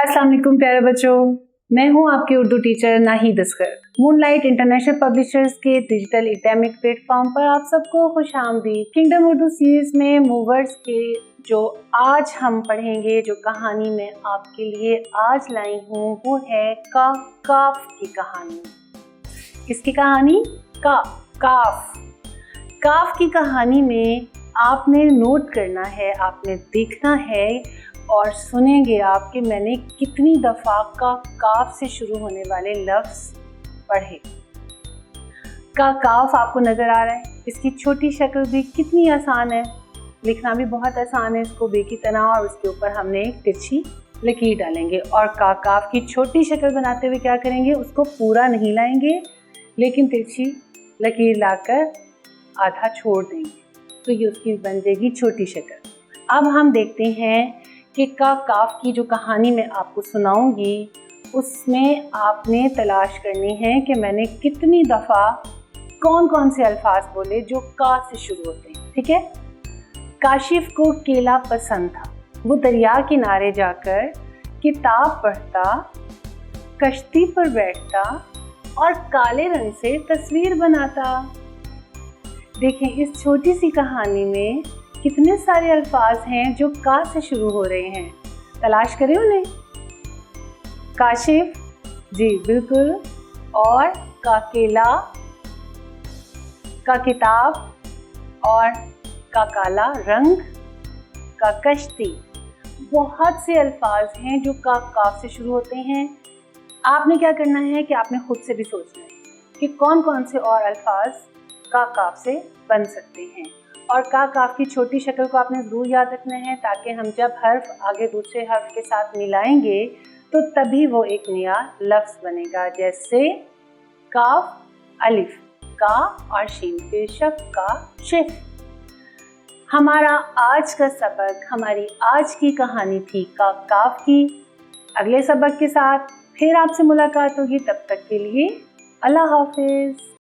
अस्सलाम वालेकुम प्यारे बच्चों, मैं हूं आपकी Urdu teacher Nahid Asghar. Moonlight International Publishers के डिजिटल एकेडमिक प्लेटफॉर्म पर आप सबको खुशामदीद। किंगडम उर्दू सीरीज में मूवर्ड्स के जो आज हम पढ़ेंगे, जो कहानी मैं आपके लिए आज लाई हूँ वो है काफ की कहानी। किसकी कहानी? काफ की कहानी में आपने नोट करना है, आपने देखना है और सुनेंगे आप कि मैंने कितनी दफ़ा काफ से शुरू होने वाले लफ्ज़ पढ़े। काफ आपको नज़र आ रहा है, इसकी छोटी शक्ल भी कितनी आसान है, लिखना भी बहुत आसान है। इसको बे की तरह और उसके ऊपर हमने एक तिरछी लकीर डालेंगे और काफ की छोटी शक्ल बनाते हुए क्या करेंगे, उसको पूरा नहीं लाएंगे लेकिन तिरछी लकीर लाकर आधा छोड़ देंगे, तो ये उसकी बन जाएगी छोटी शक्ल। अब हम देखते हैं कि काफ की जो कहानी मैं आपको सुनाऊंगी उसमें आपने तलाश करनी है कि मैंने कितनी दफ़ा कौन कौन से अल्फाज बोले जो का से शुरू होते हैं। ठीक है। काशिफ को केला पसंद था। वो दरिया किनारे जाकर किताब पढ़ता, कश्ती पर बैठता और काले रंग से तस्वीर बनाता। देखें, इस छोटी सी कहानी में कितने सारे अल्फाज हैं जो का से शुरू हो रहे हैं। तलाश करें उन्हें। काशिफ, जी बिल्कुल, और का केला, का किताब और का काला रंग, का कश्ती। बहुत से अल्फाज हैं जो काफ से शुरू होते हैं। आपने क्या करना है कि आपने खुद से भी सोचना है कि कौन कौन से और अल्फाज काफ से बन सकते हैं। और काफ की छोटी शक्ल को आपने ज़रूर याद रखना है ताकि हम जब हर्फ आगे दूसरे हर्फ के साथ मिलाएंगे तो तभी वो एक नया लफ्ज़ बनेगा। जैसे काफ अलिफ, का और शीन पेशफ, का शिफ। हमारा आज का सबक, हमारी आज की कहानी थी काफ की। अगले सबक के साथ फिर आपसे मुलाकात होगी, तब तक के लिए अल्लाह हाफिज़।